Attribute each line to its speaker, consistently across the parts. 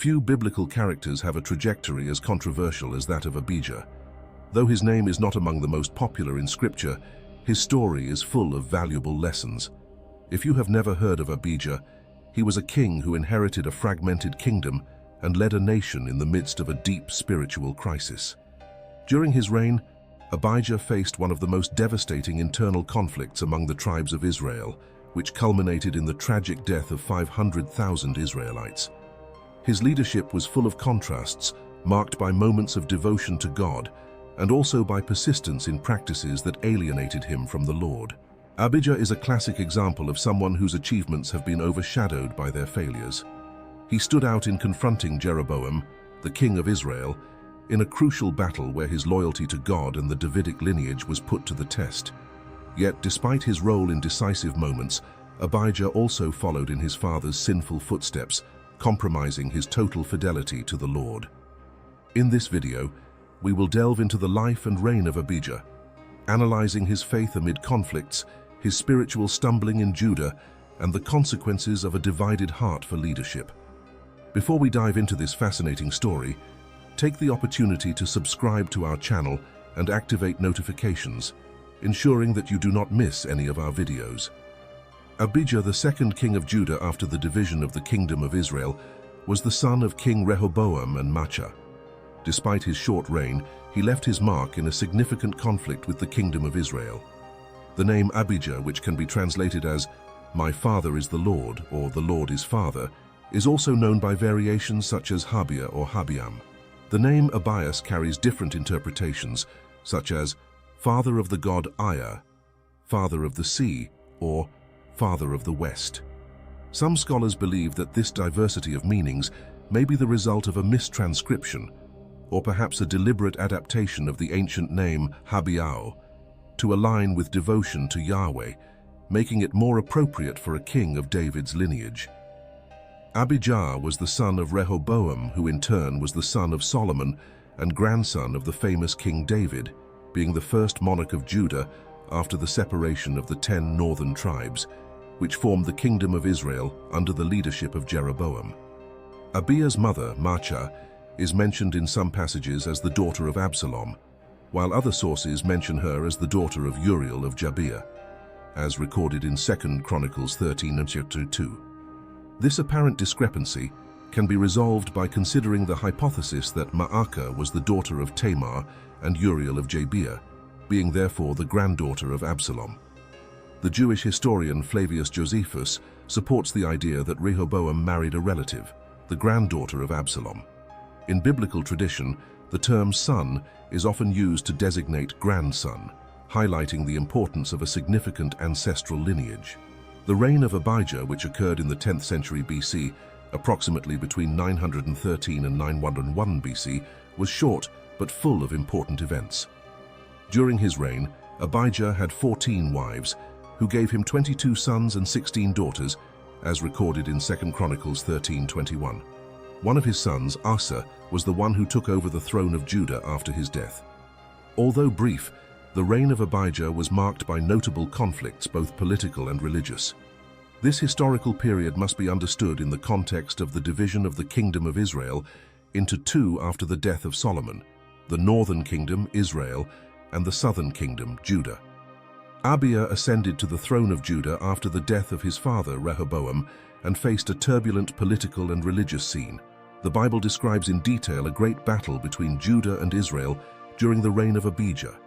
Speaker 1: Few biblical characters have a trajectory as controversial as that of Abijah. Though his name is not among the most popular in Scripture, his story is full of valuable lessons. If you have never heard of Abijah, he was a king who inherited a fragmented kingdom and led a nation in the midst of a deep spiritual crisis. During his reign, Abijah faced one of the most devastating internal conflicts among the tribes of Israel, which culminated in the tragic death of 500,000 Israelites. His leadership was full of contrasts, marked by moments of devotion to God, and also by persistence in practices that alienated him from the Lord. Abijah is a classic example of someone whose achievements have been overshadowed by their failures. He stood out in confronting Jeroboam, the king of Israel, in a crucial battle where his loyalty to God and the Davidic lineage was put to the test. Yet, despite his role in decisive moments, Abijah also followed in his father's sinful footsteps, compromising his total fidelity to the Lord. In this video, we will delve into the life and reign of Abijah, analyzing his faith amid conflicts, his spiritual stumbling in Judah, and the consequences of a divided heart for leadership. Before we dive into this fascinating story, take the opportunity to subscribe to our channel and activate notifications, ensuring that you do not miss any of our videos. Abijah, the second king of Judah after the division of the kingdom of Israel, was the son of King Rehoboam and Maachah. Despite his short reign, he left his mark in a significant conflict with the kingdom of Israel. The name Abijah, which can be translated as "My father is the Lord" or "The Lord is father," is also known by variations such as Abias or Abiam. The name Abias carries different interpretations, such as father of the god Aya, father of the sea, or father of the west. Some scholars believe that this diversity of meanings may be the result of a mistranscription, or perhaps a deliberate adaptation of the ancient name Abias to align with devotion to Yahweh, making it more appropriate for a king of David's lineage. Abijah was the son of Rehoboam, who in turn was the son of Solomon and grandson of the famous King David, being the first monarch of Judah after the separation of the 10 northern tribes, which formed the kingdom of Israel under the leadership of Jeroboam. Abias' mother, Maachah, is mentioned in some passages as the daughter of Absalom, while other sources mention her as the daughter of Uriel of Gibeah, as recorded in 2 Chronicles 13 and chapter 2. This apparent discrepancy can be resolved by considering the hypothesis that Maachah was the daughter of Tamar and Uriel of Gibeah, being therefore the granddaughter of Absalom. The Jewish historian Flavius Josephus supports the idea that Rehoboam married a relative, the granddaughter of Absalom. In biblical tradition, the term son is often used to designate grandson, highlighting the importance of a significant ancestral lineage. The reign of Abijah, which occurred in the 10th century BC, approximately between 913 and 901 BC, was short but full of important events. During his reign, Abijah had 14 wives, who gave him 22 sons and 16 daughters, as recorded in 2 Chronicles 13:21. One of his sons, Asa, was the one who took over the throne of Judah after his death. Although brief, the reign of Abijah was marked by notable conflicts, both political and religious. This historical period must be understood in the context of the division of the kingdom of Israel into two after the death of Solomon, the northern kingdom, Israel, and the southern kingdom, Judah. Abias ascended to the throne of Judah after the death of his father, Rehoboam, and faced a turbulent political and religious scene. The Bible describes in detail a great battle between Judah and Israel during the reign of Abijah,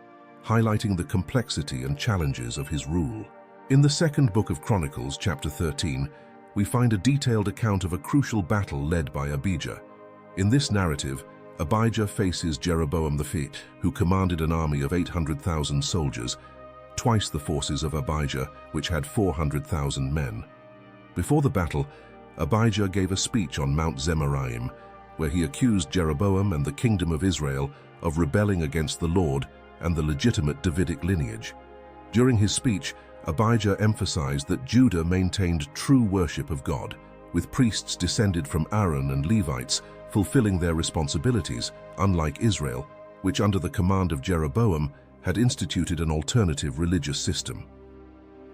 Speaker 1: highlighting the complexity and challenges of his rule. In the second book of Chronicles, chapter 13, we find a detailed account of a crucial battle led by Abijah. In this narrative, Abijah faces Jeroboam the Fifth, who commanded an army of 800,000 soldiers, twice the forces of Abijah, which had 400,000 men. Before the battle, Abijah gave a speech on Mount Zemaraim, where he accused Jeroboam and the kingdom of Israel of rebelling against the Lord and the legitimate Davidic lineage. During his speech, Abijah emphasized that Judah maintained true worship of God, with priests descended from Aaron and Levites fulfilling their responsibilities, unlike Israel, which under the command of Jeroboam had instituted an alternative religious system.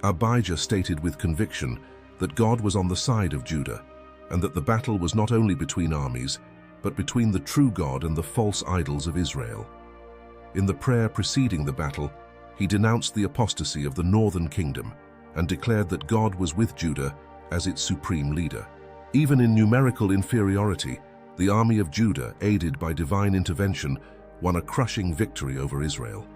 Speaker 1: Abijah stated with conviction that God was on the side of Judah, and that the battle was not only between armies, but between the true God and the false idols of Israel. In the prayer preceding the battle, he denounced the apostasy of the northern kingdom and declared that God was with Judah as its supreme leader. Even in numerical inferiority, the army of Judah, aided by divine intervention, won a crushing victory over Israel.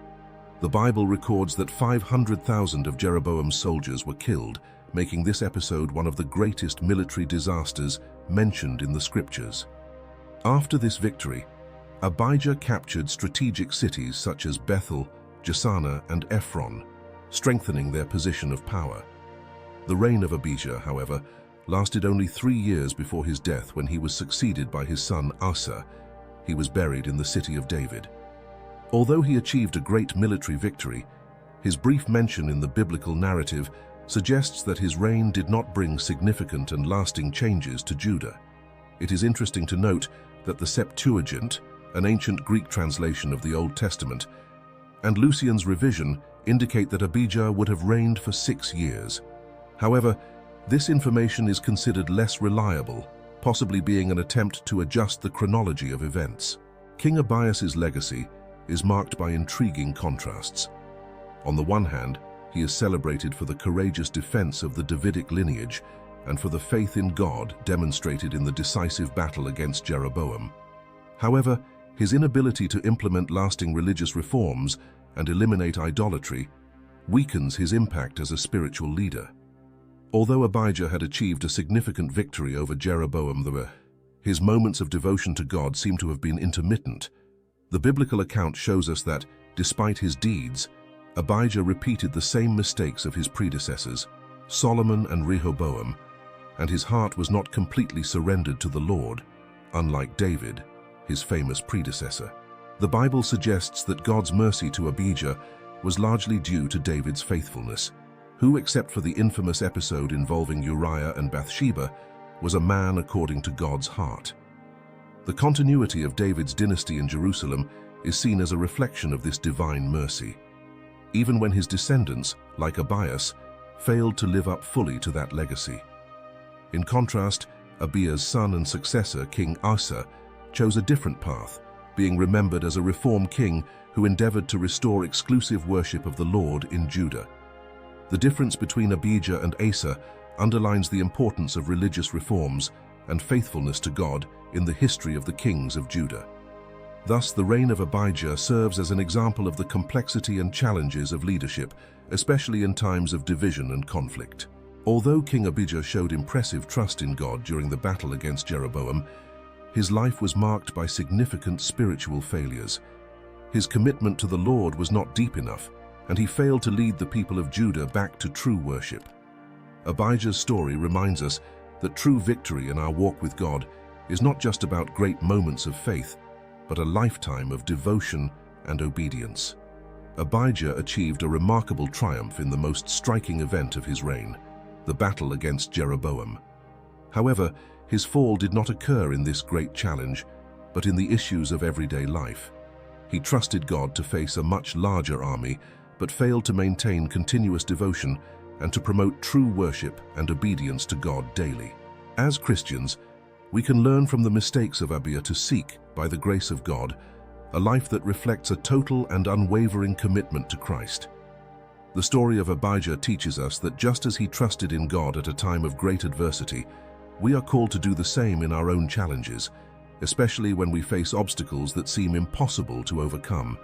Speaker 1: The Bible records that 500,000 of Jeroboam's soldiers were killed, making this episode one of the greatest military disasters mentioned in the scriptures. After this victory, Abijah captured strategic cities such as Bethel, Jeshanah, and Ephron, strengthening their position of power. The reign of Abijah, however, lasted only 3 years before his death, when he was succeeded by his son Asa. He was buried in the city of David. Although he achieved a great military victory, his brief mention in the biblical narrative suggests that his reign did not bring significant and lasting changes to Judah. It is interesting to note that the Septuagint, an ancient Greek translation of the Old Testament, and Lucian's revision indicate that Abijah would have reigned for 6 years. However, this information is considered less reliable, possibly being an attempt to adjust the chronology of events. King Abias's legacy is marked by intriguing contrasts. On the one hand, he is celebrated for the courageous defense of the Davidic lineage and for the faith in God demonstrated in the decisive battle against Jeroboam. However, his inability to implement lasting religious reforms and eliminate idolatry weakens his impact as a spiritual leader. Although Abijah had achieved a significant victory over Jeroboam, his moments of devotion to God seem to have been intermittent. The biblical account shows us that, despite his deeds, Abijah repeated the same mistakes of his predecessors, Solomon and Rehoboam, and his heart was not completely surrendered to the Lord, unlike David, his famous predecessor. The Bible suggests that God's mercy to Abijah was largely due to David's faithfulness, who, except for the infamous episode involving Uriah and Bathsheba, was a man according to God's heart. The continuity of David's dynasty in Jerusalem is seen as a reflection of this divine mercy, even when his descendants, like Abias, failed to live up fully to that legacy. In contrast, Abias' son and successor, King Asa, chose a different path, being remembered as a reformed king who endeavored to restore exclusive worship of the Lord in Judah. The difference between Abijah and Asa underlines the importance of religious reforms and faithfulness to God in the history of the kings of Judah. Thus, the reign of Abijah serves as an example of the complexity and challenges of leadership, especially in times of division and conflict. Although King Abijah showed impressive trust in God during the battle against Jeroboam, his life was marked by significant spiritual failures. His commitment to the Lord was not deep enough, and he failed to lead the people of Judah back to true worship. Abijah's story reminds us that true victory in our walk with God is not just about great moments of faith, but a lifetime of devotion and obedience. Abijah achieved a remarkable triumph in the most striking event of his reign, the battle against Jeroboam. However, his fall did not occur in this great challenge, but in the issues of everyday life. He trusted God to face a much larger army, but failed to maintain continuous devotion and to promote true worship and obedience to God daily. As Christians, we can learn from the mistakes of Abias to seek, by the grace of God, a life that reflects a total and unwavering commitment to Christ. The story of Abijah teaches us that just as he trusted in God at a time of great adversity, we are called to do the same in our own challenges, especially when we face obstacles that seem impossible to overcome.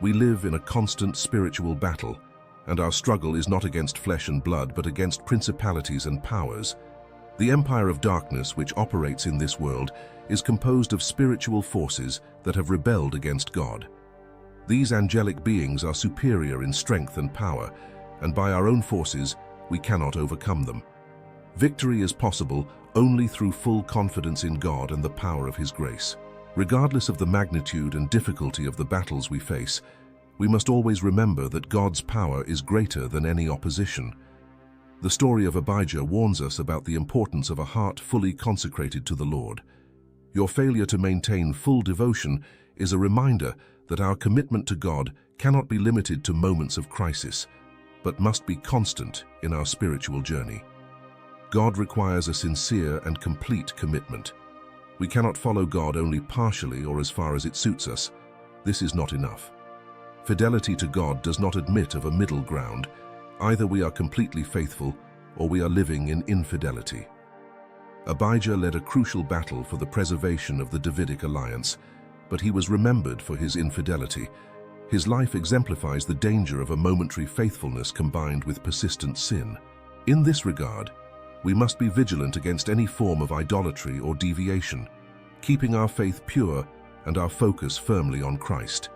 Speaker 1: We live in a constant spiritual battle, and our struggle is not against flesh and blood, but against principalities and powers. The empire of darkness which operates in this world is composed of spiritual forces that have rebelled against God. These angelic beings are superior in strength and power, and by our own forces, we cannot overcome them. Victory is possible only through full confidence in God and the power of His grace. Regardless of the magnitude and difficulty of the battles we face, we must always remember that God's power is greater than any opposition. The story of Abijah warns us about the importance of a heart fully consecrated to the Lord. Your failure to maintain full devotion is a reminder that our commitment to God cannot be limited to moments of crisis, but must be constant in our spiritual journey. God requires a sincere and complete commitment. We cannot follow God only partially or as far as it suits us. This is not enough. Fidelity to God does not admit of a middle ground. Either we are completely faithful or we are living in infidelity. Abijah led a crucial battle for the preservation of the Davidic alliance, but he was remembered for his infidelity. His life exemplifies the danger of a momentary faithfulness combined with persistent sin. In this regard, we must be vigilant against any form of idolatry or deviation, keeping our faith pure and our focus firmly on Christ.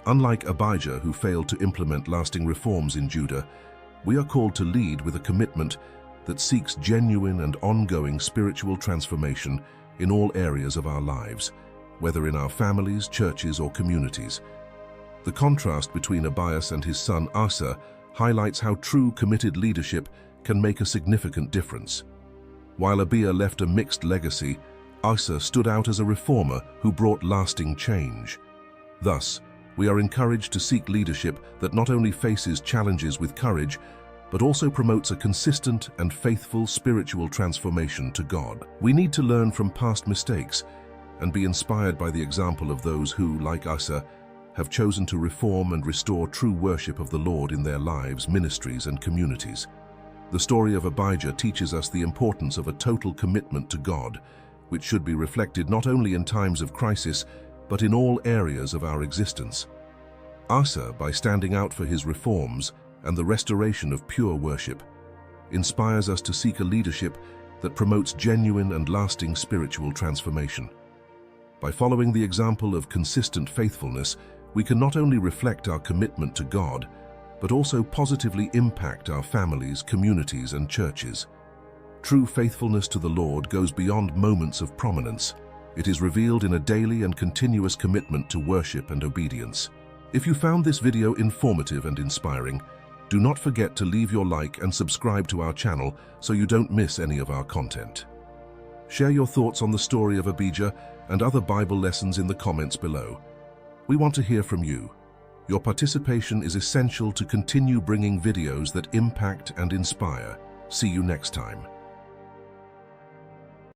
Speaker 1: Unlike Abijah, who failed to implement lasting reforms in Judah, we are called to lead with a commitment that seeks genuine and ongoing spiritual transformation in all areas of our lives, whether in our families, churches, or communities. The contrast between Abias and his son Asa highlights how true committed leadership can make a significant difference. While Abias left a mixed legacy, Asa stood out as a reformer who brought lasting change. Thus, we are encouraged to seek leadership that not only faces challenges with courage, but also promotes a consistent and faithful spiritual transformation to God. We need to learn from past mistakes and be inspired by the example of those who, like Asa, have chosen to reform and restore true worship of the Lord in their lives, ministries, and communities. The story of Abijah teaches us the importance of a total commitment to God, which should be reflected not only in times of crisis, but in all areas of our existence. Asa, by standing out for his reforms and the restoration of pure worship, inspires us to seek a leadership that promotes genuine and lasting spiritual transformation. By following the example of consistent faithfulness, we can not only reflect our commitment to God, but also positively impact our families, communities, and churches. True faithfulness to the Lord goes beyond moments of prominence. It is revealed in a daily and continuous commitment to worship and obedience. If you found this video informative and inspiring, do not forget to leave your like and subscribe to our channel so you don't miss any of our content. Share your thoughts on the story of Abijah and other Bible lessons in the comments below. We want to hear from you. Your participation is essential to continue bringing videos that impact and inspire. See you next time.